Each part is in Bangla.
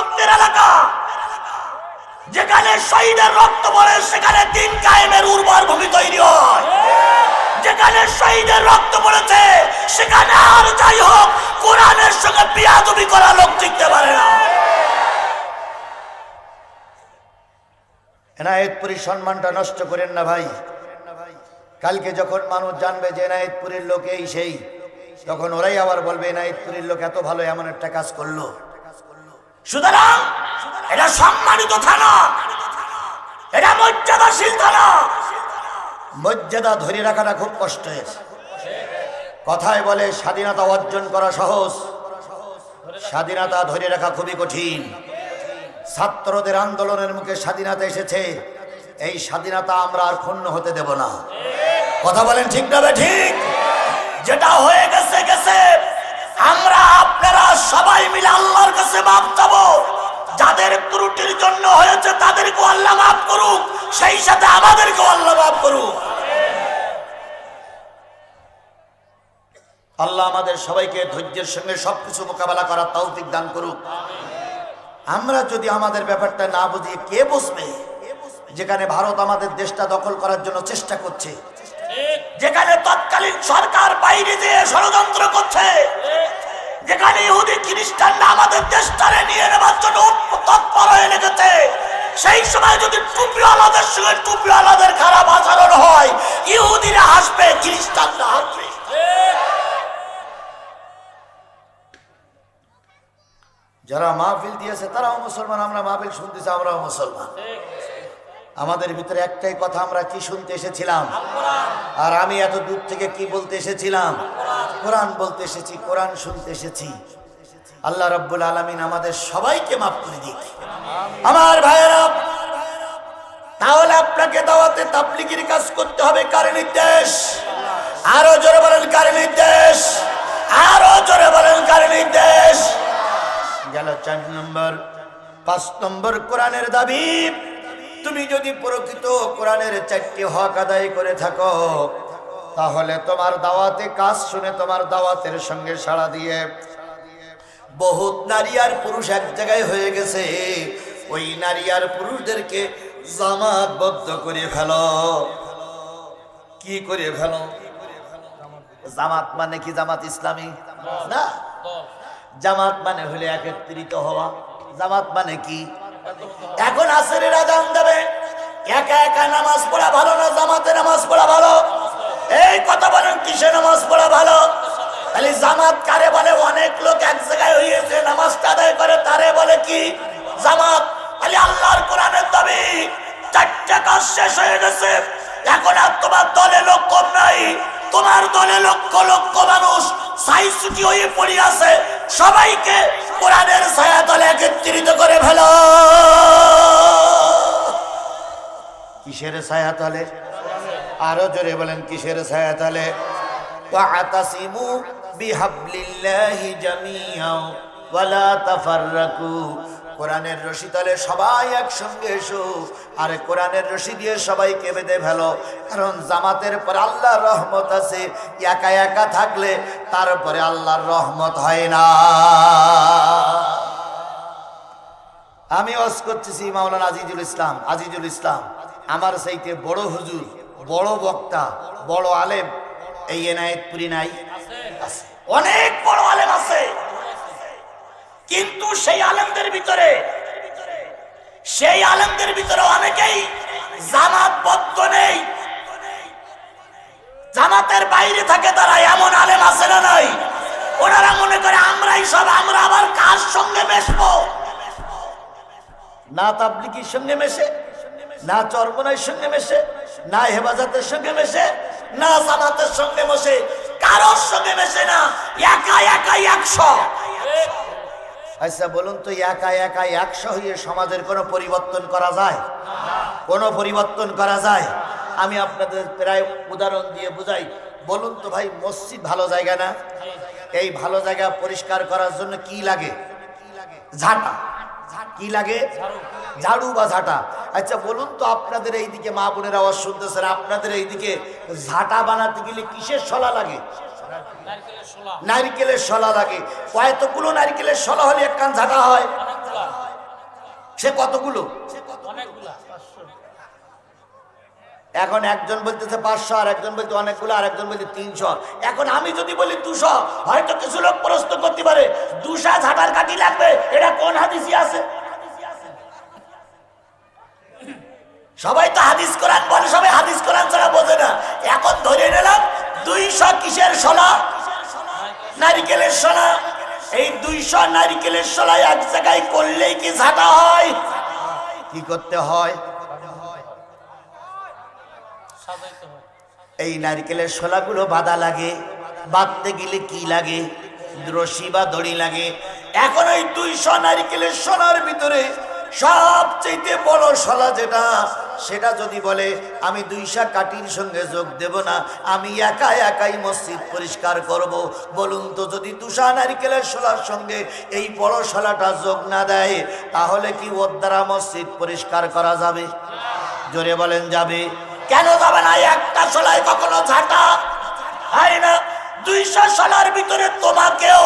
রক্তের এলাকা, যেখানে শহীদের রক্ত পড়ে সেখানে দিন কায়েমের উর্বর ভূমি তৈরি হয়। যেখানে শহীদের রক্ত পড়েছে সেখানে আর যাই হোক কোরআনের সঙ্গে বিয়াদবি করা লোক টিকতে পারে না। এনায়েতপুরীর সম্মানটা নষ্ট করেন না ভাই। কালকে যখন মানুষ জানবে যে এনায়েতপুরের লোক এই সেই, তখন ওরাই আবার বলবে এনায়েতপুরের লোক এত ভালো এমন একটা কাজ করলো। সুতরাং এটা সম্মানিত থানা, এটা মর্যাদাশীল থানা। মর্যাদা ধরে রাখাটা খুব কষ্টের। কথায় বলে স্বাধীনতা অর্জন করা সহজ, স্বাধীনতা ধরে রাখা খুবই কঠিন। ছাত্রদের আন্দোলনের মুখে স্বাধীনতা এসেছে, এই স্বাধীনতা আমরা আর ক্ষুণ্ণ হতে দেব না। কথা বলেন ঠিক না ঠিক? যেটা হয়ে গেছে গেছে, আমরা আপনারা সবাই মিলে আল্লাহর কাছে মাফ চাবো। যাদের ত্রুটির জন্য হয়েছে তাদেরকেও আল্লাহ মাফ করুক, সেই সাথে আমাদেরকেও আল্লাহ মাফ করুক। আল্লাহ আমাদের সবাইকে ধৈর্যের সঙ্গে সবকিছু মোকাবেলা করার তৌফিক দান করুক। আমরা যদি আমাদের ব্যাপারটা না বুঝি কে বুঝবে? যেখানে ভারত আমাদের দেশটা দখল করার জন্য চেষ্টা করছে, যেখানে তৎকালীন সরকার বাইরে দিয়ে ষড়যন্ত্র করছে, যেখানে ইহুদি খ্রিস্টানরা আমাদের দেশটারে নিয়ে নেবার জন্য তৎপর হয়ে লেগেছে, সেই সময় যদি টুপিওয়ালাদের সঙ্গে টুপিওয়ালাদের খারাপ আচরণ হয়, ইহুদিরা হাসবে, খ্রিস্টানরা হাসবে। যারা মাহফিল দিয়েছে তারাও মুসলমান, আমরা মাহফিল শুনতেছি, আমরাও মুসলমান। আমাদের ভিতরে একটাই কথা, আমরা কি শুনতে এসেছিলাম? আর আমি এত দূর থেকে কি বলতে এসেছিলাম? কোরআন বলতে এসেছি, কোরআন শুনতে এসেছি। আল্লাহ রাব্বুল আলামিন আমাদের সবাইকে মাফ করে দিক। আমার ভাইয়েরা, তাহলে আপনাকে দাওয়াতে তাবলীগের কাজ করতে হবে কার নির্দেশ? আরো জোরে বলেন কার নির্দেশ? আরো জোরে বলেন কার নির্দেশ? গেল 4 নম্বর। 5 নম্বর কোরআনের দাবি, তুমি যদি প্রকৃত কোরআনের 4টি হক আদায় করে থাকো, তাহলে তোমার দাওয়াতে কাজ শুনে তোমার দাওয়াতের সঙ্গে সাড়া দিয়ে বহুত নারী আর পুরুষ এক জায়গায় হয়ে গেছে। ওই নারী আর পুরুষদেরকে জামাতবদ্ধ করে ফেলো। কি করে ফেলো? জামাত মানে কি? জামাত ইসলামী না, জামাত মানে হলে একত্রিত হওয়া। জামাত মানে কি? এখন আসরের আযান দেবে, একা একা নামাজ পড়া ভালো না জামাতে নামাজ পড়া ভালো? এই কথা বলেন, কিসে নামাজ পড়া ভালো? তাহলে জামাত কারে বলে? অনেক লোক এক জায়গায় হয়েছে নামাজটা আদায় করে, তারে বলে কি? জামাত। তাহলে আল্লাহর কোরআনের দাবি 4টা কাজ শেষ হয়ে গেছে। এখন আর তোমার দলে লোক কম নাই, তোমার দলে লক্ষ লক্ষ মানুষ ছাইছুটি হয়ে পড়ে আছে। সবাইকে কোরআনের ছায়া তলে একত্রিত করে ফেলো। কিসের ছায়া তলে? আরো জোরে বলেন কিসের ছায়া তলে? ওয়াতাসিমু বিহাবলিল্লাহি জামিআন ওয়ালা তাফাররাকু। কোরআনের রশি তলে সবাই একসঙ্গে এসো, আর কোরআনের রশি দিয়ে সবাইকে বেঁধে ফেলো। কারণ জামাতের পর আল্লাহর রহমত আছে, একা একা থাকলে তারপরে আল্লাহর রহমত হয় না। আমি ওয়াজ করতেছি মাওলানা আজিজুল ইসলাম, আমার চাইতে বড় হুজুর, বড় বক্তা, বড় আলেম এই এনায়েতপুরি নাই? আছে, অনেক বড় আলেম আছে, কিন্তু সেই আলেমদের ভিতরে অনেকেই জামাতবদ্ধ নেই, জামাতের বাইরে থাকে। তারা এমন আলেম আছে না নাই? ওনারা মনে করে আমরাই সব, আমরা আবার কার সঙ্গে মেশবো? না তাবলীগের সঙ্গে মেশে, না চরমনাইয়ের সঙ্গে মেশে, না হেফাজতের সঙ্গে মেশে, না জামাতের সঙ্গে মেশে, কারোর সঙ্গে মেশে না, একা একাই 100। আচ্ছা বলুন তো, একা একা 100 হয়ে সমাজের কোনো পরিবর্তন করা যায়? কোনো পরিবর্তন করা যায়? আমি আপনাদের প্রায় উদাহরণ দিয়ে বুঝাই। বলুন তো ভাই, মসজিদ ভালো জায়গা না? এই ভালো জায়গা পরিষ্কার করার জন্য কি লাগে? ঝাঁটা। কি লাগে? ঝাড়ু বা ঝাঁটা। আচ্ছা বলুন তো, আপনাদের এইদিকে মা বোনের আওয়াজ শুনতেছেন, আপনাদের এইদিকে ঝাঁটা বানাতে গেলে কিসের শলা লাগে? নারকেলের শলা লাগে। কয়তগুলো নারকেলের শলা হলে একখান ঝাঁটা হয়? সে কতগুলো? অনেকগুলা। এখন একজন বলতেছে 500, আর একজন বলতে অনেকগুলো, আর একজন বলতে 300। এখন আমি যদি বলি 200, হয়তো কিছু লোক প্রশ্ন করতে পারে 200 ঝাঁটার কাঠি লাগবে, এটা কোন হাদিসে আছে? সবাই তো হাদিস কোরআন বলে, সবাই হাদিস কোরআন ছাড়া বোঝে না। এখন ধরে নিলাম 200 কিসের শোলা? নারিকেলের শোলা। এই 200 নারিকেলের শোলা এক জায়গায় করলেই কি ঝাঁটা হয়? কি করতে হয়? সাজাইতে হয়। এই নারকেলের শোলাগুলো বাঁধা লাগে। বাঁধতে গেলে কি লাগে? রশি বা দড়ি লাগে। এখন ওই 200 নারকেলের শোলার ভিতরে সবচেয়ে বড় শোলা যেটা, সেটা যদি বলে আমি 200 কাঠির সঙ্গে যোগ দেব না, আমি একাই মসজিদ পরিষ্কার করব, বলুন তো যদি 200 নারকেলের শোলার সঙ্গে এই বড় শোলাটা যোগ না দেয়, তাহলে কি ওর দ্বারা মসজিদ পরিষ্কার করা যাবে? জোরে বলেন যাবে? কেন যাবে না? একটা শোলায় কখনো ঝাঁটা হয় না। 200 শোলার ভিতরে তোমাকেও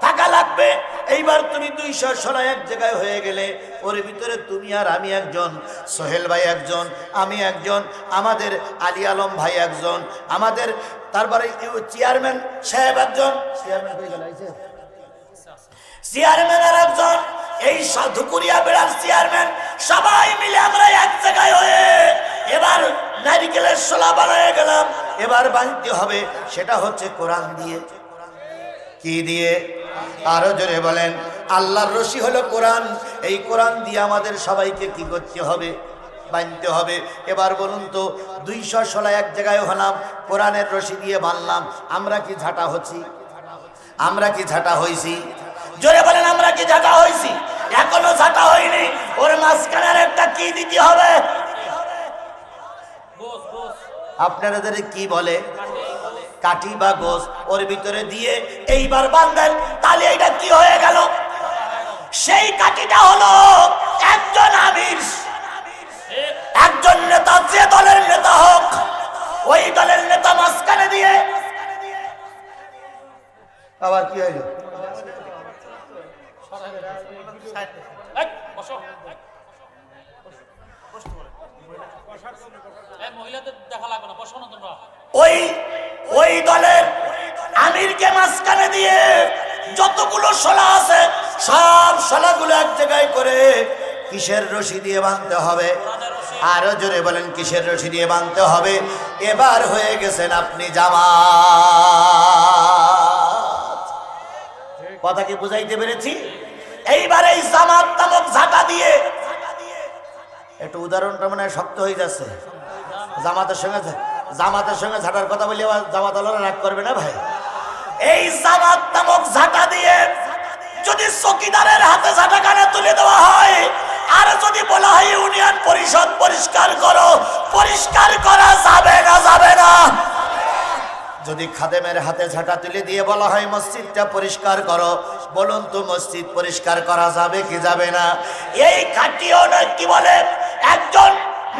থাকা লাগবে। এইবার তুমি 200 শোলা এক জায়গায় হয়ে গেলে, ওর ভিতরে তুমি আর আমি একজন, সোহেল ভাই একজন, আমি একজন, আমাদের আলী আলম ভাই একজন, আমাদের তারপরে চেয়ারম্যান সাহেব একজন, চেয়ারম্যান আর একজন, এই ধুকুরিয়া বেড়ার চেয়ারম্যান, সবাই মিলে আমরা এক জায়গায় হয়ে এবার নারিকেলের শোলা বানিয়ে গেলাম। এবার বানতে হবে, সেটা হচ্ছে কোরআন দিয়ে। কি দিয়ে? আরো জোরে বলেন। আল্লাহর রশি হলো কোরআন। এই কোরআন দিয়ে আমাদের সবাইকে কি করতে হবে? বানতে হবে। এবার বলুন তো 200 শোলা এক জায়গায় হলাম, কোরআনের রশি দিয়ে বানলাম, আমরা কি ঝাঁটা হচ্ছি? আমরা কি ঝাঁটা হইছি? জোরে বলেন, আমরা কি ঝাঁটা হইছি? এখনো ঝাঁটা হয়নি। ওর মাঝখানে একটা কি দিতে হবে? গোস গোস আপনাদের কি বলে? কাঠি বা গোস। ওর ভিতরে দিয়ে এইবার বাঁধেন, তাহলে এটা কি হয়ে গেল? সেই কাঠিটা হলো একজন আমির, একজন নেতা, যে দলের নেতা হোক, ওই দলের নেতা মাঝখানে দিয়ে। আবার কি হইল? এই, বসো। এই মহিলাদের দেখা লাগবে না, বসো না তোমরা। ওই দলের আমিরকে মাঝখানে দিয়ে যতগুলো শোলা আছে সব শোলাগুলো এক জায়গায় করে কিসের রশি দিয়ে বাঁধতে হবে? আরো জোরে বলেন, কিসের রশি দিয়ে বাঁধতে হবে? এবার হয়ে গেছেন আপনি জামাত। কথা কি বুঝাইতে পেরেছি? এইবার এই জামাত নামক ঝাঁটা দিয়ে, একটু উদাহরণটা মানে শক্ত হয়ে যাচ্ছে। জামাতের সঙ্গে ঝাঁটার কথা বলি আবার জামাত আলারা রাগ করবে না ভাই। এই জামাত নামক ঝাঁটা দিয়ে যদি চকিদারের হাতে ঝাঁটা কানে তুলে দেওয়া হয়, আর যদি বলা হয় ইউনিয়ন পরিষদ পরিষ্কার করো, পরিষ্কার করা যাবে না? যাবে না। যদি খাদেমের হাতে ঝাঁটা তুলে দিয়ে বলা হয় মসজিদটা পরিষ্কার করো, বলুন তো মসজিদ পরিষ্কার করা যাবে কি যাবে না? এই কাটিও নয়, কি বলে, একজন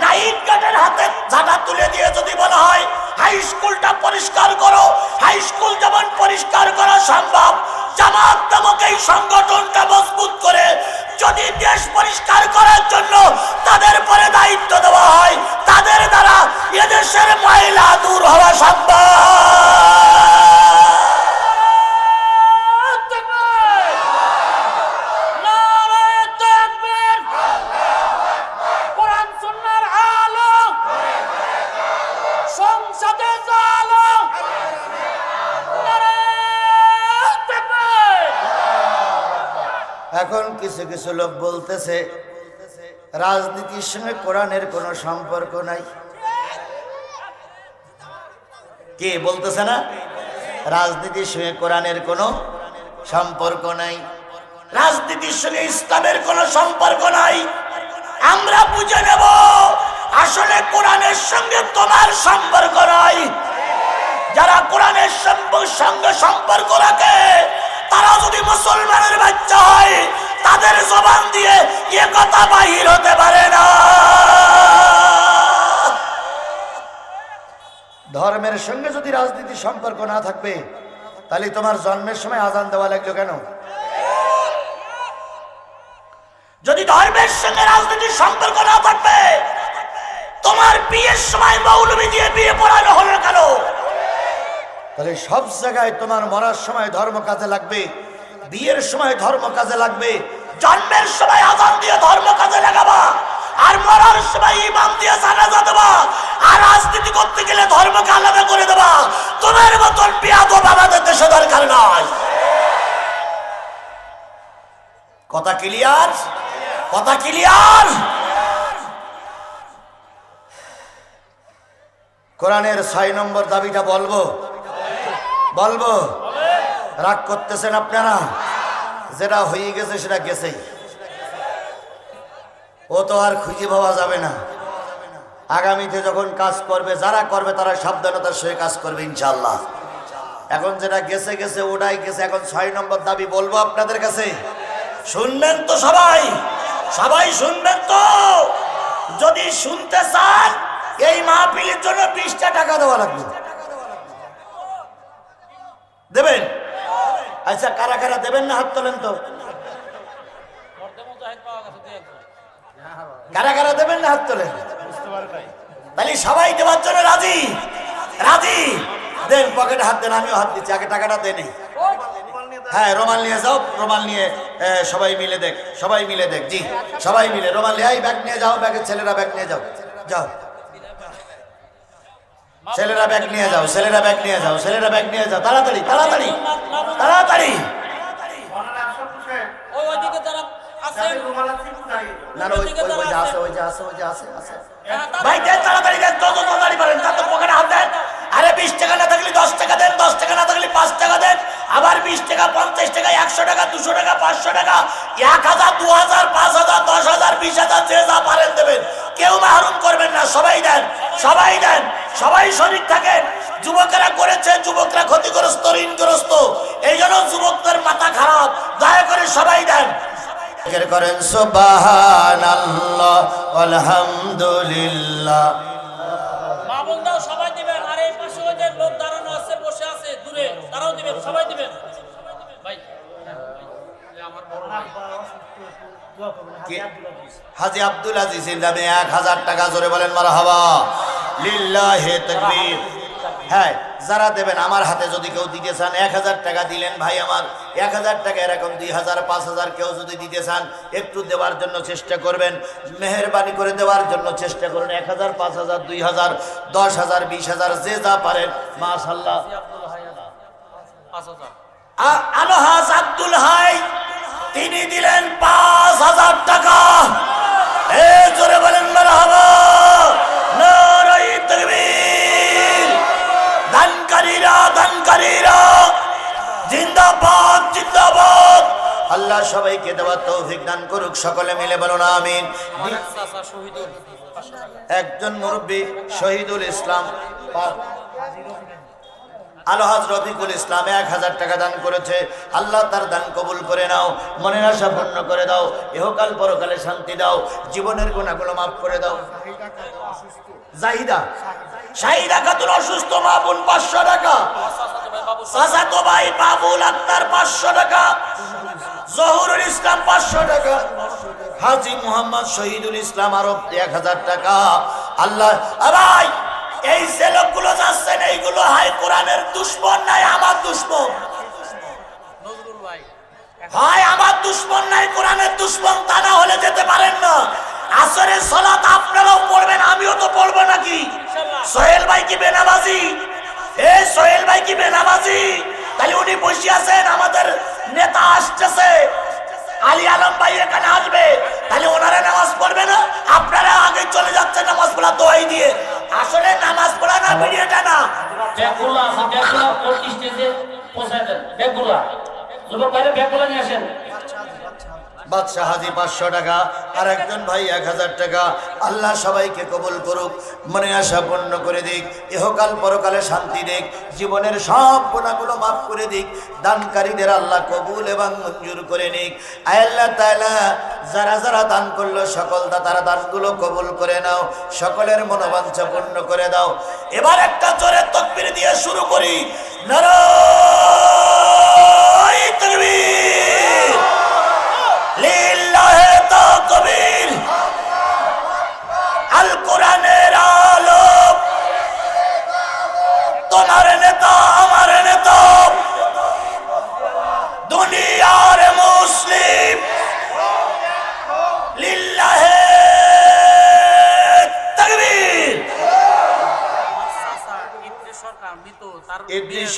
নাইট গার্ডের হাতে ঝাঁটা তুলে দিয়ে যদি বলা হয় হাই স্কুলটা পরিষ্কার করো, হাই স্কুল যেমন পরিষ্কার করা সম্ভব, জামাত নামক এই সংগঠনটা মজবুত করে যদি দেশ পরিষ্কার করার জন্য তাদের পরে দায়িত্ব দেওয়া হয়, তাদের দ্বারা এদেশের ময়লা দূর হওয়া সম্ভব। এখন কিছু কিছু লোক বলতেছে রাজনীতির সঙ্গে কোরআনের কোনো সম্পর্ক নাই। কে বলতেছে না? রাজনীতির সঙ্গে কোরআনের কোনো সম্পর্ক নাই, রাজনীতির সঙ্গে ইসলামের কোনো সম্পর্ক নাই। আমরা বুঝে নেব আসলে কোরআনের সঙ্গে তোমার সম্পর্ক নাই। যারা কোরআনের সঙ্গে সম্পর্ক রাখে তারা যদি মুসলমানের বাচ্চা হয়, তাদের জবান দিয়ে এ কথা বাহির হতে পারে না। ধর্মের সঙ্গে যদি রাজনীতির সম্পর্ক না থাকবে, তাহলে তোমার জন্মের সময় আজান দেওয়া লাগলো কেন? যদি ধর্মের সঙ্গে রাজনীতির সম্পর্ক না থাকবে, তোমার বিয়ের সময় মৌলবি দিয়ে বিয়ে পড়ানো হলো কেন? তাহলে সব জায়গায় তোমার মরার সময় ধর্ম কাজে লাগবে, বিয়ের সময় ধর্ম কাজে লাগবে, জন্মের সময় আযান দিয়ে ধর্ম কাজে লাগাবা, আর মরার সময় ইমাম দিয়ে জানাজা দেবা, আর রাজনীতি করতে গেলে ধর্মকে আলাদা করে দেবা। তোমার মতন বিয়াদব আমাদের দেশে দরকার নয়। কথা ক্লিয়ার? কথা ক্লিয়ার? কোরআনের 6 নম্বর দাবিটা বলবো? বলবো? রাগ করতেছেন আপনারা? যেটা হয়ে গেছে সেটা গেছেই, ও তো আর খুঁজে পাওয়া যাবে না। আগামীতে যখন কাজ করবে, যারা করবে তারা সাবধানতার সঙ্গে কাজ করবে ইনশাআল্লাহ। এখন যেটা গেছে গেছে, ওটাই গেছে। এখন 6 নম্বর দাবি বলবো আপনাদের কাছে, শুনবেন তো সবাই? সবাই শুনবেন তো? যদি শুনতে চান এই মাহফিলের জন্য 20টা টাকা দেওয়া লাগবে। দেবেন? আচ্ছা, কারা কারা দেবেন না হাত তোলেন তো। কারা কারা দেবেন না হাত তোলেন। তাহলে সবাই দেওয়ার জন্য রাজি? রাজি? দেন, পকেটে হাত দেন, আমিও হাত দিচ্ছি। আগে টাকাটা দেন। হ্যাঁ, রুমাল নিয়ে যাও, রুমাল নিয়ে সবাই মিলে দেখ, সবাই মিলে দেখ। জি, সবাই মিলে রুমাল নিয়ে, এই ব্যাগ নিয়ে যাও, ব্যাগের ছেলেরা ব্যাগ নিয়ে যাও, যাও ছেলেরা ব্যাগ নিয়ে যাও, ছেলেরা ব্যাগ নিয়ে যাও, ছেলেরা ব্যাগ নিয়ে যাও, তাড়াতাড়ি তাড়াতাড়ি তাড়াতাড়ি। না না, ওই যে আছে, ওই যে আছে, ওই যে আছে, আছে। ভাই দেন, তাড়াতাড়ি দেন, যত তাড়াতাড়ি পারেন। তার তো পকেটে হাত দেন। আরে 20 টাকা না থাকলে 10 টাকা দেন, 10 টাকা না থাকলে 5 টাকা দেন, আবার 20 টাকা, 50 টাকা, 100 টাকা, 200 টাকা, 500 টাকা, 1000, 2000, 5000, 10,000, 20,000, যে যা পারেন দেবেন। কেউ মাহরুম করবেন না, সবাই দেন, সবাই দেন, সবাই শরীর থাকেন। যুবকেরা করেছে, যুবকরা ক্ষতিগ্রস্ত, ঋণগ্রস্ত, এই জন্য যুবকদের মাথা খারাপ। দয়া করে সবাই দেন। করেন সুবহানাল্লাহ, আলহামদুলিল্লাহ। মা বোনরাও সবাই দিবেন, আর এই পাশে ওই যে লোক দাঁড়ানো আছে, বসে আছে দূরে, তারাও দিবেন, সবাই দিবেন। ভাই আমার বড় ভাই হাজী আব্দুল আজিজের নামে 1000 টাকা, জোরে বলেন মারহাবা, লিল্লাহি তাকবীর। হ্যাঁ, যারা দেবেন আমার হাতে যদি কেউ দিতে চান, 1000 টাকা দিলেন ভাই আমার, 1000 টাকা এরকম 2000, 5000 কেউ যদি দিতে চান একটু দেওয়ার জন্য চেষ্টা করবেন, মেহেরবানি করে দেওয়ার জন্য চেষ্টা করুন। 1000, 5000, 2000, 10,000, 20,000, যে যা পারেন। মাশাআল্লাহ। আলহাজ আব্দুল হাই, তিনি দিলেন 5,000 টাকা। জোরে বলেন মারহাবা, নারায়ে তাকবীর। দানকারীরা, দানকারীরা জিন্দাবাদ, জিন্দাবাদ। আল্লাহ সবাইকে দেওয়ার তৌফিক দান করুক, সকলে মিলে বলুন আমিন। একজন মুরব্বী শহীদুল ইসলাম, আলহাজ রফিকুল ইসলাম 1000 টাকা দান করেছে। আল্লাহ তার দান কবুল করে নাও, মনের আশা পূর্ণ করে দাও, ইহকাল পরকালে শান্তি দাও, জীবনের গুনাহগুলো মাফ করে দাও। জাহিদা, শাহিদা খাতুন অসুস্থ, মা বোন 500 টাকা। চাচাতো ভাই বাবুল আক্তার 500 টাকা। জহুরুল ইসলাম 500 টাকা। হাজী মোহাম্মদ শহীদুল ইসলাম আরো 1000 টাকা। আল্লাহ ভাই, এই যে লোকগুলো যাচ্ছেন, এইগুলো হাই কোরআনের দুশ্মন নাই আমার দুশ্মন। নজরুল ভাই হয় আমার দুশ্মন নাই কোরআনের দুশ্মন, তা না হলে যেতে পারেন না। আসরের সালাত আপনারাও পড়বেন, আমিও তো পড়বো নাকি? সোহেল ভাই কি বেনামাজি? এই সোহেল ভাই কি বেনামাজি? তাহলে উনি বসে আছেন, আমাদের নেতা আসতেছে, আলী আলম ভাই এখানে আসবে, তাহলে ওনারা নামাজ পড়বে না? আপনারা আগে চলে যাচ্ছেন নামাজ পড়া দোয়াই দিয়ে। আসলে নামাজ পড়া না ভিডিওটা না। ব্যাগগুলো আছে, ব্যাগগুলো কোর্ট স্টেজে পৌঁছায় দেন। ব্যাগগুলো যুবক ভাইরা ব্যাগগুলো নিয়ে আসেন। বাদশাহ হাজী 500 টাকা, আর একজন ভাই 1000 টাকা। আল্লাহ সবাইকে কবুল করুক, মনে আশা পূর্ণ করে দিক, ইহকাল পরকালে শান্তি দিক, জীবনের সব গুনাহগুলো মাফ করে দিক। দানকারীদের আল্লাহ কবুল এবং মঞ্জুর করে নিক। আয় আল্লাহ তাআলা, যারা যারা দান করলো সকল দাতার দানগুলো কবুল করে নাও, সকলের মনোবাঞ্ছা পূর্ণ করে দাও। এবার একটা জোরে তাকবীর দিয়ে শুরু করি। নারায়ে তাকবীর, লিল্লাহি তাকবীর।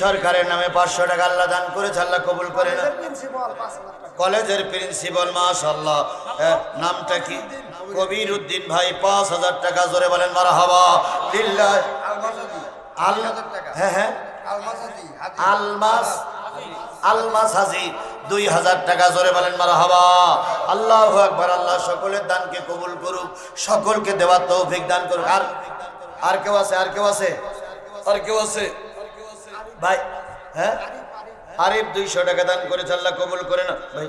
সরকারের নামে 500 টাকা আল্লাহ দান করেছে, আল্লাহ কবুল করে না। কলেজের প্রিন্সিপাল মাশাআল্লাহ, নামটা কি? কবির উদ্দিন ভাই 5000 টাকা, জোরে বলেন মারহাবা লিল্লাহ। হ্যাঁ হ্যাঁ, আলমাস হাজি 2000 টাকা, জোরে বলেন মারহাবা। আল্লাহু আকবার। আল্লাহ সকলের দানকে কবুল করুক, সকলকে দেওয়ার তৌফিক দান করুক। আর কেউ আছে? আর কেউ আছে? আর কেউ আছে ভাই? হ্যাঁ, আরিফ 200 টাকা দান করেছে, আল্লাহ কবুল করে না ভাই।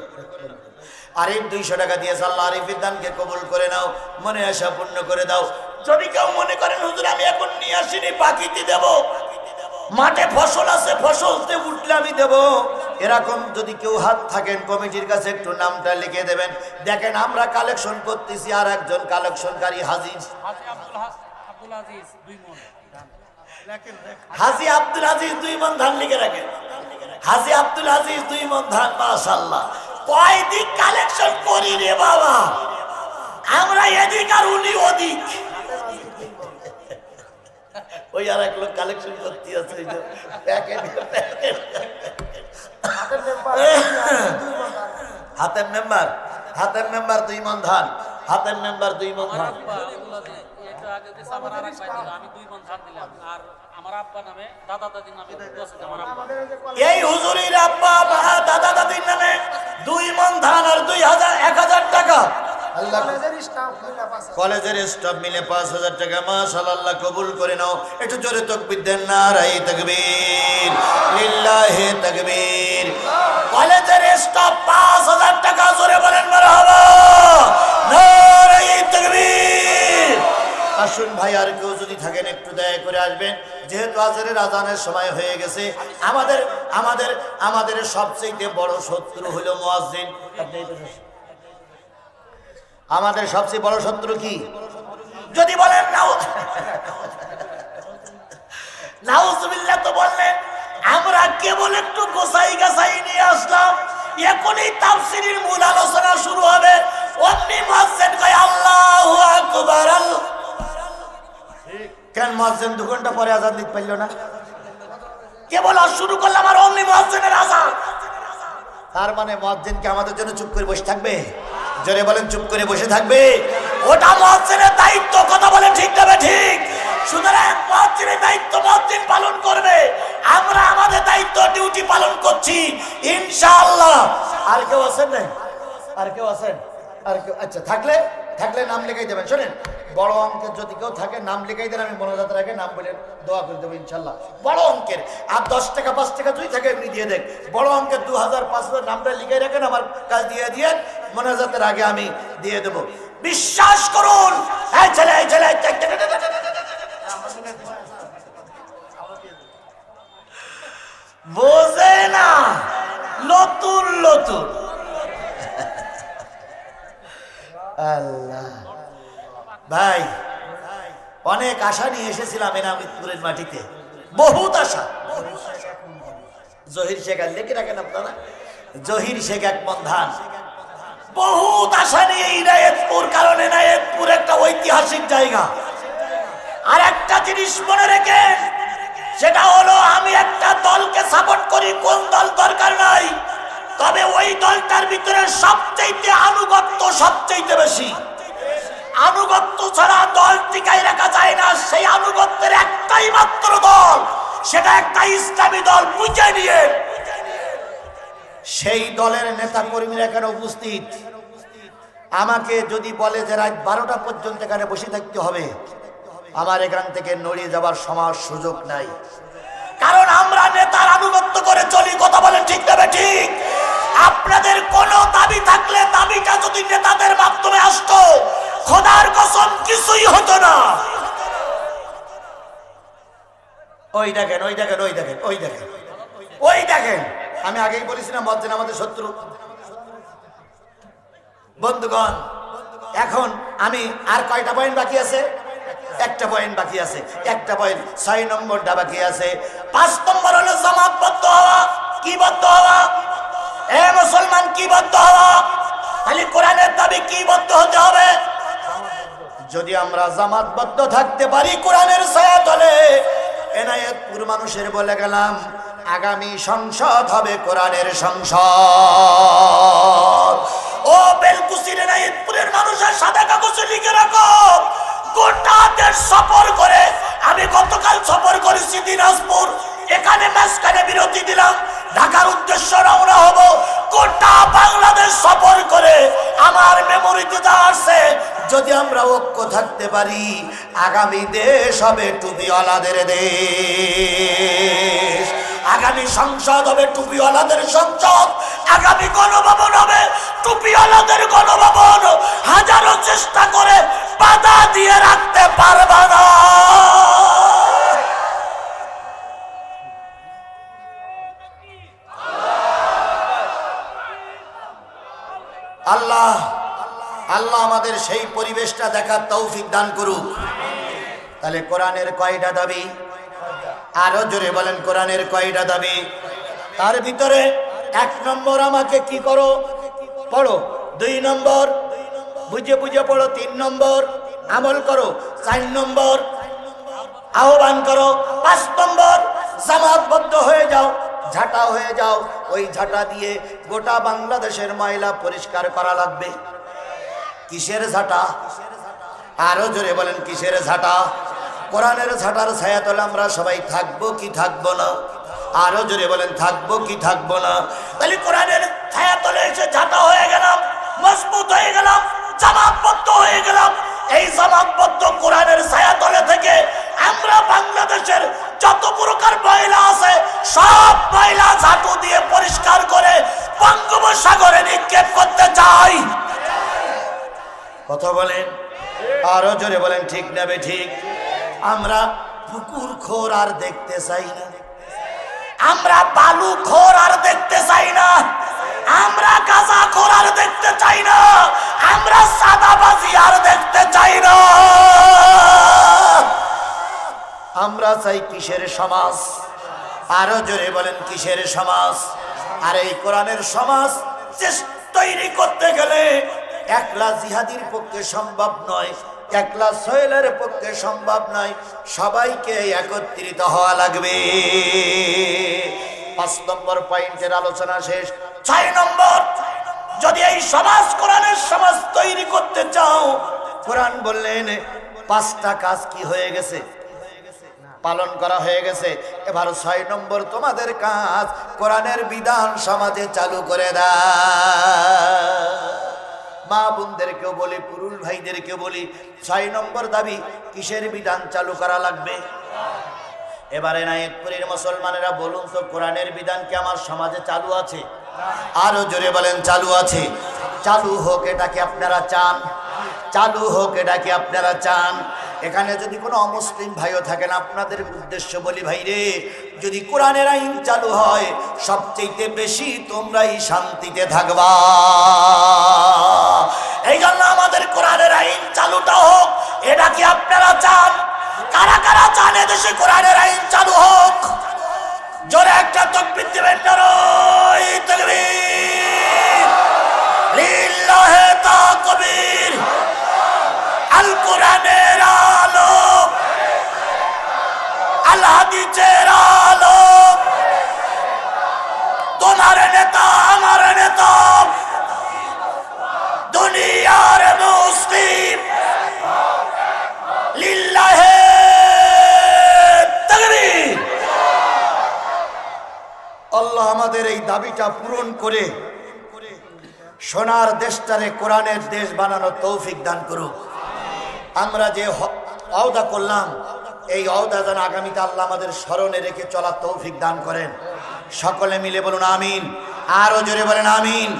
আরিফ 200 টাকা দিয়েছে, আল্লাহ আরিফের দানকে কবুল করে নাও, মনে আশা পূর্ণ করে দাও। যদি কেউ মনে করেন হুজুর আমি এখন নিয়ে আসিনি, বাকিতে দেব, মাঠে ফসল আছে, ফসলতে উঠলে আমি দেব, এরকম যদি কেউ হাত থাকেন কমিটির কাছে একটু নামটা লিখে দেবেন। দেখেন আমরা কালেকশন করতেছি, আর একজন কালেকশনকারী হাজির, হাজি আব্দুল আজিজ 2 মণ ধান লিখে রাখেন। হাজি আব্দুল আজিজ 2 মণ ধান, মাশাআল্লাহ। কয় দিক কালেকশন করি রে বাবা, আমরা এদিক আর উনি ওদিক। ওই আর এক লোক কালেকশন করতে আছে, ওই যে হাতের মেম্বার, হাতের মেম্বার 2 মণ ধান, হাতের মেম্বার 2 মণ ধান। এই হুজুরির আব্বা দাদা দাদির নামে 2 মণ ধান আর 1000 টাকা। আল্লাহ কলেজের স্টাফ মিলে 5000 টাকা, মাশাআল্লাহ, আল্লাহ কবুল করে নাও। একটু জোরে তাকবীর দেন, নারায়ে তাকবীর, লিল্লাহি তাকবীর। কলেজের স্টাফ 5000 টাকা, জোরে বলেন মারহাবা, নারায়ে তাকবীর। আসুন ভাই, আর কেউ যদি থাকেন একটু দয়া করে আসবেন, যেহেতু আসরের আজানের সময় হয়ে গেছে। আমাদের আমাদের আমাদের সবচেয়ে বড় শত্রু হলো মুয়াজ্জিন। আমাদের সবচেয়ে বড় শত্রু কি? যদি বলেন নাউজুবিল্লাহ, তো বললেন আমরা কেবল একটু গোসাই গাছাই নিয়ে আসলাম, এখনই তাফসীরের মূল আলোচনা শুরু হবে। অমনি মুয়াজ্জিন কয় আল্লাহু আকবার। কেন মুয়াজ্জিন 2 ঘন্টা পরে আযান দিতে পারলো না? কেবল শুরু করলাম আর অমনি মুয়াজ্জিনের আযান। তার মানে মুয়াজ্জিন কি আমাদের জন্য চুপ করে বসে থাকবে? জোরে বলেন, চুপ করে বসে থাকবে? ওটা মুয়াজ্জিনের দায়িত্ব, কথা বলেন ঠিক না ঠিক? সুতরাং মুয়াজ্জিনের দায়িত্ব মুয়াজ্জিন পালন করবে, আমরা আমাদের দায়িত্ব ডিউটি পালন করছি ইনশাআল্লাহ। আর কেউ আছেন না? আর কেউ আছেন? আর কেউ? আচ্ছা, থাকলে নাম লিখাই দেবেন। শোনেন, বড় অঙ্কের যদি কেউ থাকে নাম লিখাই দেন, আমি মোনাজাতের আগে নাম বলে দোয়া করে দেবো ইনশাআল্লাহ। বড় অঙ্কের আর 10 টাকা 5 টাকা যদি থাকে এমনি দিয়ে দেন। বড় অঙ্কের 2000 5000 নামটা লিখে রাখেন, আমার কাজ দিয়ে মোনাজাতের আগে আমি দিয়ে দেবো। বিশ্বাস করুন, এই ছেলে বোঝে না, নতুন আল্লাহ ভাই, অনেক আশা নিয়ে এসেছিলাম এনামিতপুরের মাটিতে, বহুত আশা। জহির শেখ লিখে রাখেন আপনারা, জহির শেখ 1 মণ ধান, বহুত আশা নিয়ে ইনায়েতপুর। কারণ ইনায়েতপুর একটা ঐতিহাসিক জায়গা। আর একটা জিনিস মনে রেখেন, সেটা হলো আমি একটা দলকে সাপোর্ট করি, কোন দল দরকার নাই, তবে ওই দলটার ভিতরে সবচেয়ে আনুগত্য সবচেয়ে বেশি। আনুগত্য ছাড়া দল টিকায় রাখা যায় না। সেই আনুগত্যের একটাই মাত্র দল, সেটা একটা ইসলামী দল, বুঝে নিয়ে। সেই দলের নেতা কর্মীরা এখানে উপস্থিত। আমাকে যদি বলে যে রাত 12টা পর্যন্ত এখানে বসে থাকতে হবে, আমার এখান থেকে নড়িয়ে যাবার সুযোগ নাই। কারণ আমরা নেতার আনুগত্য করে চলি, কথা বলেন ঠিক না ঠিক? আপনাদের কোনো দাবি থাকলে দাবিটা যদি নেতাদের মাধ্যমে আসতো, খোদার কসম কিছুই হতো না। ওই দেখেন আমি আগেই বলেছিলাম মুয়াজ্জিন আমাদের শত্রু। বন্ধুগণ, এখন আমি আর কয়টা পয়েন্ট বাকি আছে? একটা পয়েন্ট বাকি আছে, একটা পয়েন্ট 6 নম্বরটা বাকি আছে। 5 নম্বর হলো জামাতবদ্ধ হওয়া। কি বদ্ধ হওয়া? এ মুসলমান, কি বদ্ধ হওয়া? খালি কোরআনের দাবি কি বদ্ধ হতে হবে? যদি আমরা জামাতবদ্ধ থাকতে পারি কোরআনের ছায়া তলে, এনায়েতপুর মানুষের বলে গেলাম, আগামী সংসদ হবে কোরআনের সংসদ। ও বেলকুচির নাইতপুরের মানুষের সাদা কাগজে লিখে রাখো, গোটা দেশ সফর করে আমি গতকাল সফর করেছি দিনাজপুর, এখানে মাঝখানে বিরতি দিলাম, ঢাকার উদ্দেশ্য রওনা হব। গোটা বাংলাদেশ সফর করে আমার মেমোরিতে যা আছে, যদি আমরা ঐক্য থাকতে পারি, আগামী দেশ হবে টুপিওয়ালাদের দেশ। আগামী সংসদ হবে টুপিওয়ালাদের সংসদ, আগামী গণভবন হবে টুপিওয়ালাদের গণভবন। হাজারো চেষ্টা করে বাধা দিয়ে রাখতে পারবা না। আল্লাহ আল্লাহ আমাদের সেই পরিবেশটা দেখার তৌফিক দান করুক। তাহলে কোরআনের কয়টা দাবি? আরো জোরে বলেন, কোরআনের কয়টা দাবি? তার ভিতরে 1 নম্বর আমাকে কি করো, পড়ো। 2 নম্বর বুঝে বুঝে পড়ো। 3 নম্বর আমল করো। 4 নম্বর আহ্বান করো। 5 নম্বর জামাতবদ্ধ হয়ে যাও, ঝাঁটা হয়ে যাও। ওই ঝাঁটা দিয়ে গোটা বাংলাদেশের ময়লা পরিষ্কার করা লাগবে। কিসের ঝাঁটা? আরো জোরে বলেন, কিসের ঝাঁটা? কোরআনের ঝাঁটার ছায়াতলে আমরা সবাই থাকবো কি থাকবো না? আরো জোরে বলেন, থাকবো কি থাকবো না? তাহলে কোরআনের ছায়াতলে এসে ঝাঁটা হয়ে গেলাম, মজবুত হয়ে গেলাম, জামাতবদ্ধ হয়ে গেলাম। এই জামাতবদ্ধ কোরআনের ছায়াতলে থেকে আমরা বাংলাদেশের যত প্রকার ময়লা আছে সব ময়লা ঝাঁটু দিয়ে পরিষ্কার করে বঙ্গোপসাগরে নিক্ষেপ করতে চাই। কথা বলেন, আরো জোরে বলেন, ঠিক না বে ঠিক? আমরা পুকুর খোর আর দেখতে চাই না, আমরা বালু খোর আর দেখতে চাই না, আমরা গাঁজা খোর আর দেখতে চাই না, আমরা সাদাবাজি আর দেখতে চাই না। আমরা চাই কিসের সমাজ? আরো জোরে বলেন, কিসের সমাজ? আর এই কোরআনের সমাজ তৈরি করতে গেলে একলা জিহাদির পক্ষে সম্ভব নয়, একলা সোহেলের পক্ষে সম্ভব নয়, সবাইকে একত্রিত হওয়া লাগবে। 5 নম্বর পয়েন্টের আলোচনা শেষ। 6 নম্বর, যদি এই সমাজ কোরআনের সমাজ তৈরি করতে চাও, কোরআন বললেন 5টা কাজ কি হয়ে গেছে, পালন করা হয়ে গেছে। এবার 6 নম্বর তোমাদের কাজ, কোরআনের বিধান সমাজে চালু করে দাও। মা বোনদেরকেও বলি, পুরুষ ভাইদেরকেও বলি, 6 নম্বর দাবি, কিসের বিধান চালু করা লাগবে? এবারে নায়েতপুরের মুসলমানেরা বলুন তো, কোরআনের বিধান কি আমার সমাজে চালু আছে? আরো জোরে বলেন, চালু আছে। চালু হোক, এটা কি আপনারা চান? চালু হোক, এটা কি আপনারা চান? এখানে যদি কোনো অমুসলিম ভাইও থাকেন, আপনাদের উদ্দেশ্য বলি, ভাই রে, যদি কোরআনের আইন চালু হয়, সবচেয়ে বেশি তোমরাই শান্তিতে থাকবা। এই জন্য আমাদের কোরআনের আইন চালুটা হোক, এটা কি আপনারা চান? কারা কারা চান এদেশে কোরআনের আইন চালু হোক? জোরে একটা তাকবীর দিবেন, নারায়ে তাকবীর, লিল্লাহি তাকবীর। আল কোরআনের আলো, আল হাদিসের আলো, তোমার নেতা আমার নেতা, দুনিয়ার মুসলিম, লিল্লাহি তাকবীর। আল্লাহ আমাদের এই দাবিটা পূরণ করে সোনার দেশটারে কোরআনের দেশ বানানোর তৌফিক দান করুক। আমরা যে ওয়াদা করলাম, এই ওয়াদা যেন আগামীতে আল্লাহ আমাদের স্মরণে রেখে চলার তৌফিক দান করেন। সকলে মিলে বলুন আমিন। আরো জোরে বলেন আমিন,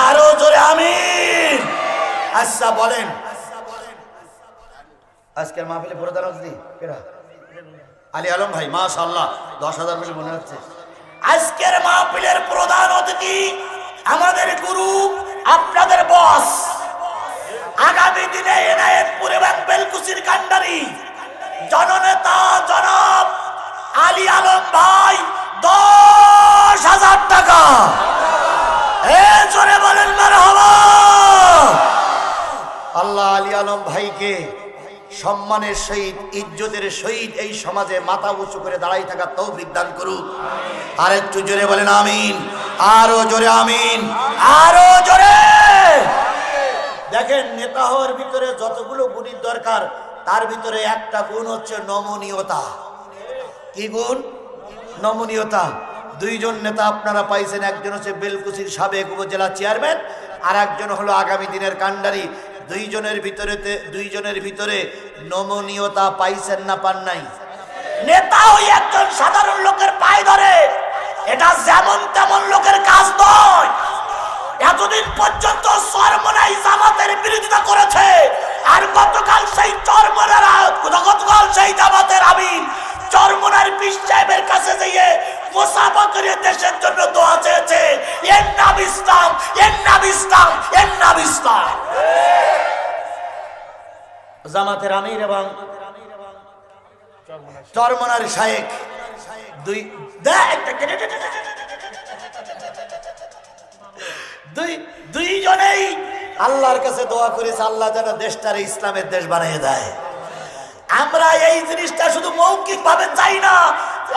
আরো জোরে আমিন। আচ্ছা বলেন, আজকের মাহফিলে প্রধান অতিথি কেডা? আলী আলম ভাই, মাশাআল্লাহ, 10,000 মিলে মনে হচ্ছে। আজকের মাহফিলের প্রধান অতিথি আমাদের গুরু, আপনাদের বস, আগামী দিনে এনায়েতপুর এবং বেলকুচির কান্ডারি জননেতা জনাব আলী আলম ভাই, 10,000 টাকা। জোরে বলেন মারহাবা। আল্লাহ আলী আলম ভাইকে সম্মানের সহিত ইজ্জতের সহিত এই সমাজে মাথা উঁচু করে দাঁড়াই থাকার তৌফিক দান করুক। আর একটু জোরে বলেন আমিন, আরো জোরে আমিন, আরো জোরে। দেখেন, নেতা হওয়ার ভিতরে যতগুলো গুণের দরকার তার ভিতরে একটা গুণ হচ্ছে নমনীয়তা। কি গুণ? নমনীয়তা। দুইজন নেতা আপনারা পাইছেন, একজন হচ্ছে বেলকুচির সাবেক উপজেলা চেয়ারম্যান, আর একজন হলো আগামী দিনের কান্ডারি। দুইজনের ভিতরে নমনীয়তা পাইছেন না পান নাই? নেতা ওই একজন সাধারণ লোকের পায়ে ধরে, এটা যেমন তেমন লোকের কাজ নয়। এতদিন পর্যন্ত চরমনাই জামাতের বিরোধিতা করেছে, আর গতকাল সেই জামাতের আমির চরমনার পীর সাহেবের কাছে গিয়ে মুসাফা করে দেশের জন্য দোয়া চেয়েছে। এর নাম ইসলাম, এর নাম ইসলাম, এর নাম ইসলাম। জামাতের আমির এবং চরমনার শায়েখ দুইজনেই আল্লাহর কাছে দোয়া করেছে আল্লাহ যেন দেশটারে ইসলামের দেশ বানিয়ে দেয়। আমরা এই জিনিসটা শুধু মৌখিক ভাবে চাই না,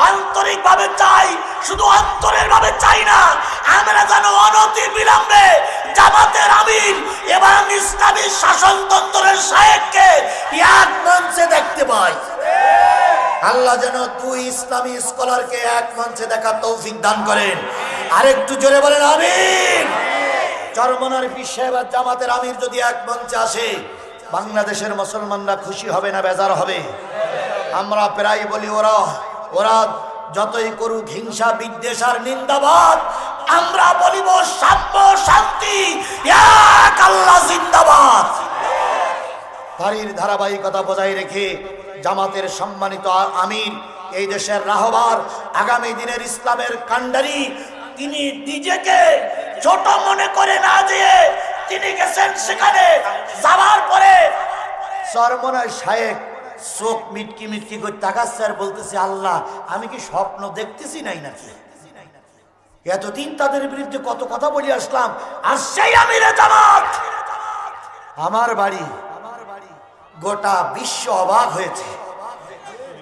আন্তরিক ভাবে চাই। শুধু অন্তরের ভাবে চাই না, আমরা যেন অনতি বিলম্বে জামাতের আমির এবং ইসলামী শাসনতন্ত্রের শায়েখকে এক মঞ্চে দেখতে পাই। আল্লাহ যেন দুই ইসলামী স্কলারকে এক মঞ্চে দেখা তৌফিক দান করেন। আরেকটু জোরে বলেন আমিন। চরমনার পীর সাহেব আর জামাতের আমির যদি এক মঞ্চে আসে, বাংলাদেশের মুসলমানরা খুশি হবে না বেজার হবে? আমরা প্রায় বলি ওরা যতই করুক হিংসা বিদ্বেষ আর নিন্দাবাদ, আমরা বলিব সাম্য শান্তি, এক আল্লাহ জিন্দাবাদ। তারই ধারাবাহিকতা বজায় রেখে জামাতের সম্মানিত আমির, এই দেশের রাহবার, আগামী দিনের ইসলামের কান্ডারি, তিনি নিজেকে ছোট মনে করে না দিয়ে তিনি গেছেন সেখানে। যাওয়ার পরে চরমনার শায়েখ চোখ মিটকি মিটকি করে তাকাচ্ছে আর বলতেছে, আল্লাহ আমি কি স্বপ্ন দেখতেছি নাই নাকি? এতদিন তাদের বিরুদ্ধে কত কথা বলে আসলাম, আর সেই আমিরে জামাত আমার বাড়ি। গোটা বিশ্ব অবাক হয়েছে,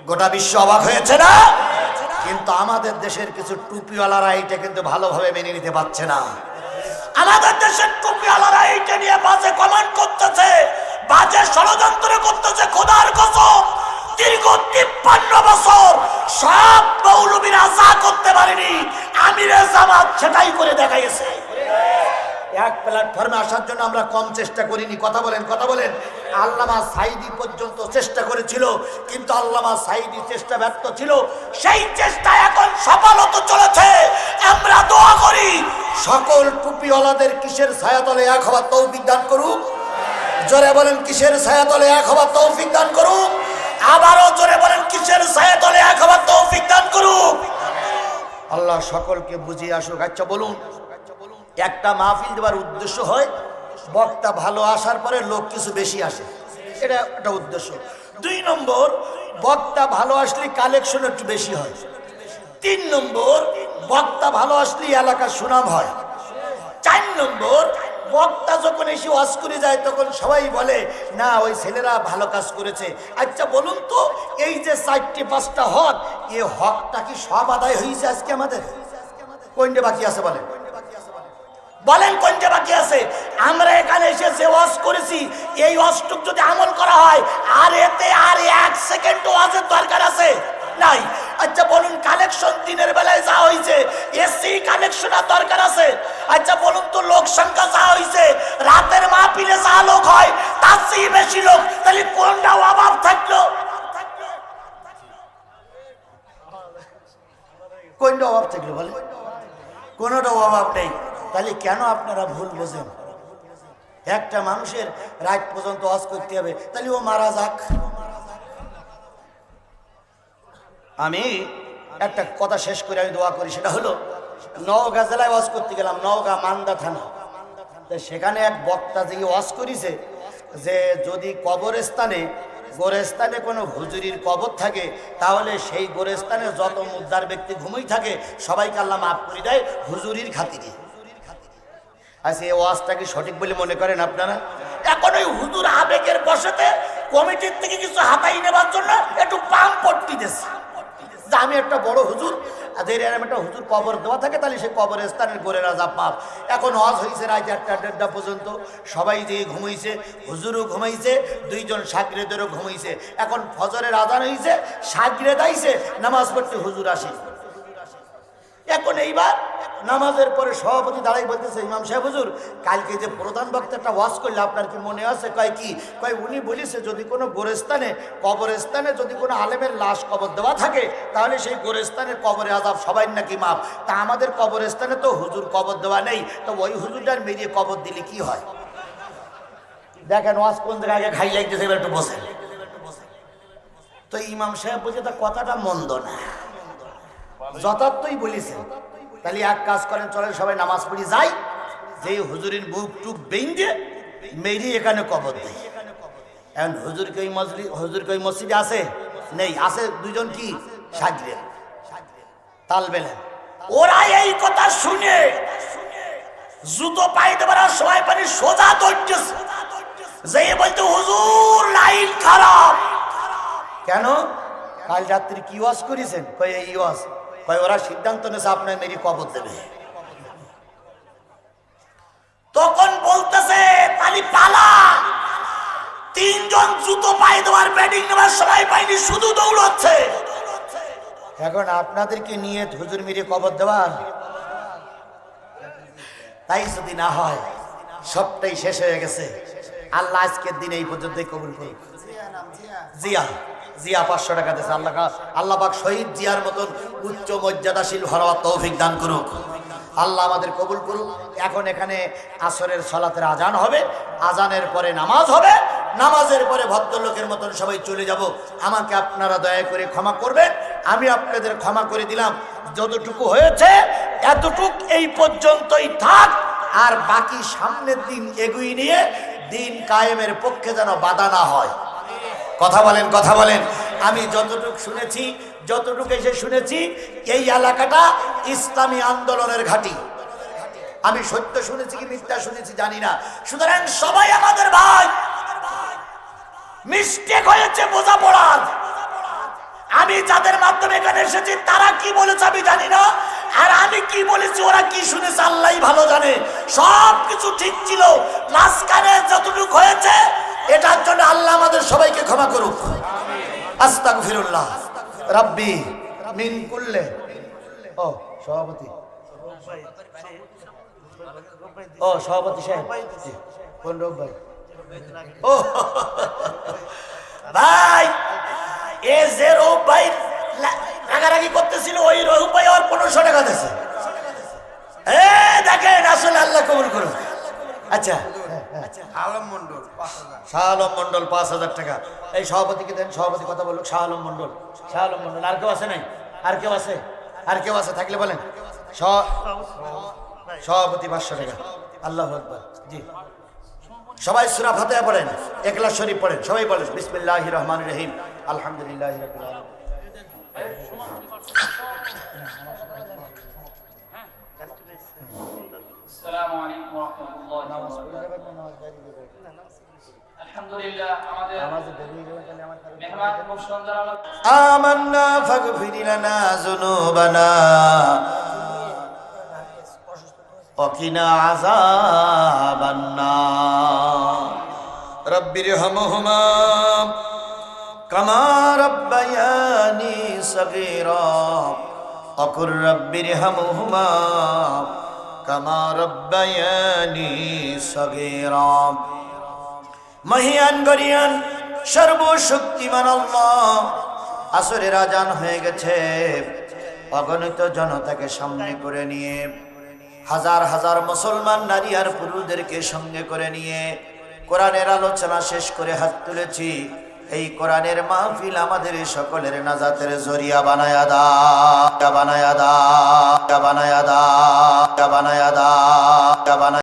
গোটা বিশ্ব অবাক হয়েছে না? কিন্তু আমাদের দেশের কিছু টুপিওয়ালারা এইটা কিন্তু ভালোভাবে মেনে নিতে পারছে না। আমাদের দেশের টুপিওয়ালারা এইটা নিয়ে বাজে কমেন্ট করতেছে, বাজে ষড়যন্ত্র করতেছে। খোদার কসম, দীর্ঘ 53 বছর সব মৌলবীরা যা করতে পারেনি, আমিরে জামাত সেটাই করে দেখাইছে। এক প্ল্যাটফর্মে আসার জন্য আমরা কম চেষ্টা করিনি। কথা বলেন, কথা বলেন। আল্লামা সাঈদী পর্যন্ত চেষ্টা করেছিল, কিন্তু আল্লামা সাঈদী চেষ্টা ব্যর্থ ছিল। সেই চেষ্টা এখন সফল হতে চলেছে। আমরা দোয়া করি সকল টুপিওয়ালাদের কিসের ছায়াতলে এক হওয়ার তৌফিক দান করুক। জোরে বলেন কিসের ছায়াতলে এক হওয়ার তৌফিক দান করুক। আবারও জোরে বলেন কিসের ছায়াতলে এক হওয়ার তৌফিক দান করুক। আল্লাহ সকলকে বুঝিয়ে আসুক। আচ্ছা বলুন, একটা মাহফিল দেওয়ার উদ্দেশ্য হয় বক্তা ভালো আসার পরে লোক কিছু বেশি আসে, এটা একটা উদ্দেশ্য। 2 নম্বর, বক্তা ভালো আসলে কালেকশন একটু বেশি হয়। 3 নম্বর, বক্তা ভালো আসলে এলাকার সুনাম হয়। 4 নম্বর, বক্তা যখন এসে ওয়াজ করে যায় তখন সবাই বলে, না ওই ছেলেরা ভালো কাজ করেছে। আচ্ছা বলুন তো, এই যে 4-5টা হক, এ হকটা কি সব আদায় হয়েছে আজকে আমাদের? কোনটা বাকি আছে বলেন? বলেন কোনটা বাকি আছে? আমরা এখানে এসে যে ওয়াজ করেছি, এই ওয়াজটুক যদি আমল করা হয়, আর এতে আর 1 সেকেন্ড ওয়াজের দরকার আছে নাই। আচ্ছা বলুন, কালেকশন দিনের বেলায় যা হয়েছে, এসি কালেকশনের দরকার আছে? আচ্ছা বলুন তো, লোক সংখ্যা যা হয়েছে, রাতের মাহফিলে যা লোক হয় তার চেয়ে বেশি লোক, তাহলে কোনটা অভাব থাকলো? কোনটা অভাব থাকলো বলেন? কোনোটা অভাব নেই। তাহলে কেন আপনারা ভুল বোঝেন? একটা মানুষের রাত পর্যন্ত ওয়াজ করতে হবে, তাহলে ও মারা যাক। আমি একটা কথা শেষ করে আমি দোয়া করি, সেটা হলো নওগাঁ জেলায় ওয়াজ করতে গেলাম, নওগাঁ মান্দা থানা। তো সেখানে এক বক্তা যে ওয়াজ করেছে যে যদি গোরস্থানে কোনো হুজুরির কবর থাকে, তাহলে সেই গোরস্থানে যত মুদ্দার ব্যক্তি ঘুমিয়ে থাকে সবাইকে আল্লাহ মাফ করে দেয় হুজুরির খাতিরে। আচ্ছা এই ওয়াজটা কি সঠিক বলে মনে করেন আপনারা? এখন ওই হুজুর আবেগের বশতে কমিটির থেকে কিছু হাতাই নেবার জন্য একটু পাম পট্টি দিয়েছে যে আমি একটা বড় হুজুর, আর এরকম একটা হুজুর কবর দেওয়া থাকে, তাহলে সেই কবরের স্থানের গোরে রাজা পাপ। এখন হজ হয়েছে রাত 1টা-1:30 পর্যন্ত, সবাই যে ঘুমাইছে, হুজুরও ঘুমাইছে, 2জন সাগরেদেরও ঘুমাইছে। এখন ফজরের আজান হয়েছে, সাগরেদ আইছে, নামাজ পড়তে হুজুর আসে। এখন এইবার নামাজের পরে সভাপতি দাঁড়াই বলতেছে, ইমাম সাহেব হুজুর, কালকে যে প্রধান বক্তা একটা ওয়াজ করলে আপনার কি মনে আছে? কয় কি? কয় উনি বলেছে যদি কোনো গোরস্থানে, কবরস্থানে যদি কোনো আলেমের লাশ কবর দেওয়া থাকে, তাহলে সেই গোরস্থানের কবরে আযাব সবাই নাকি মাপ। তা আমাদের কবরস্থানে তো হুজুর কবর দেওয়া নেই, তো ওই হুজুরটার মেরিয়ে কবর দিলে কি হয়? দেখেন ওয়াজ কোন জায়গায় আগে খাই লাগতেছে, এবার একটু বসেন। তো ইমাম সাহেব বলছে তা কথাটা মন্দ না, যথার্থই বলেছেন। তাহলে এক কাজ করেন, চলেন সবাই নামাজ পড়ি যাই, যে হুজুরের বুক টুক বেঁধে মেরি এখানে কবর দেয়। এখন হুজুরকে ওই মসজিদে আছে নেই, আছে 2জন কি সাগরে তাল বেলেন। ওরা এই কথা শুনে জুতো পাইতে পারার সময় পানি সোজা ধরতেছে, যে বলতে হুজুর লাইন খারাপ। কেন? কাল রাত্রি কি ওয়াজ করেছেন? কয় এই ওয়াজ। কয় ওরা সিদ্ধান্ত নেছে আপনার মেরি কবর দেবে। তখন বলতেছে তালি পালা, 3জন জুতো পায়ে দেওয়ার ব্যাটিং নেওয়ার সময় পাইনি, শুধু দৌড়চ্ছে। এখন আপনাদেরকে নিয়ে হুজুর মেরে কবর দেওয়ার, তাই যদি না হয় সবটাই শেষ হয়ে গেছে। আল্লাহ আজকের দিন এই পর্যন্তই কবুল করুন। জিয়া 500 টাকা দিয়েছে। আল্লাহ পাক শহীদ জিয়ার মতন উচ্চ মর্যাদাশীল হওয়ার তৌফিক দান করুক। আল্লাহ আমাদের কবুল করুক। এখন এখানে আসরের সালাতের আজান হবে, আজানের পরে নামাজ হবে, নামাজের পরে ভদ্রলোকের মতন সবাই চলে যাব। আমাকে আপনারা দয়া করে ক্ষমা করবেন, আমি আপনাদের ক্ষমা করে দিলাম। যতটুকু হয়েছে এতটুক এই পর্যন্তই থাক, আর বাকি সামনের দিন এগিয়ে নিয়ে দিন কায়েমের পক্ষে যেন বাধা না হয়। কথা বলেন, কথা বলেন। আমি যতটুক শুনেছি, যতটুকু এসে শুনেছি, এই এলাকাটা ইসলামী আন্দোলনের ঘাঁটি। আমি সত্য শুনেছি কি মিথ্যা শুনেছি জানি না। সুতরাং সবাই আমাদের ভাই, মিস্টেক হয়েছে বোঝাপড়ার। আমি যাদের মাধ্যমে এখানে এসেছি তারা কি বলেছে আমি জানি না, আর আমি কি বলেছি ওরা কি শুনেছে আল্লাহই ভালো জানে। সব কিছু ঠিক ছিল, মাঝখানে যতটুকু হয়েছে এটার জন্য আল্লাহ আমাদের সবাইকে ক্ষমা করুক। আস্তাগফিরুল্লাহ রাব্বি মিন কুল্লে। ও সভাপতি, ও সভাপতি সাহেব, কোন রূপ ভাই? ও ভাই, এ যে রূপ ভাই রাগারাগি করতেছিল, ওই রূপ ভাই আর 1500 টাকা দিয়েছে। দেখেন আসলে আল্লাহ কবুল করুন। আচ্ছা, শাহ আলম মন্ডল 5000 টাকা। এই সভাপতিকে দেন, সভাপতি কথা বলুক। শাহ আলম মন্ডল, শাহ আলম মন্ডল। আর কেউ আছে নাই? আর কেউ আছে? আর কেউ আছে থাকলে বলেন। সভাপতি 500 টাকা। আল্লাহু আকবার। জি, সবাই সূরা ফাতিহা পড়েন, ইখলাস শরীফ পড়েন, সবাই বলেন বিসমিল্লাহির রহমানির রহিম আলহামদুলিল্লাহি রাব্বিল আলামিন। আসসালামু আলাইকুম ওয়া রাহমাতুল্লাহি। আলহামদুলিল্লাহ, আমাদের মেহমান খুব সুন্দর আমান্না ফাগফির লানা যুনুবানা ওয়া কিনা আযাবান নার রব্বিরহামহুমা কামা রাব্বায়ানি সগীরা আকুর রব্বিরহামহুমা কামা রাব্বায়ানি সগীরা। মহিয়ান গরিয়ান সর্বশক্তিমান আল্লাহ, আসরের আজান হয়ে গেছে। অগণিত জনতাকে সামনে করে নিয়ে, হাজার হাজার মুসলমান নারী আর পুরুষদেরকে সঙ্গে করে নিয়ে কোরআনের আলোচনা শেষ করে হাত তুলেছি। এই কোরআনের মাহফিল আমাদের সকলের নাজাতের জরিয়া বানায়া দা, বানায়া দা, বানায়া দা, বানায়া দা, বানায়া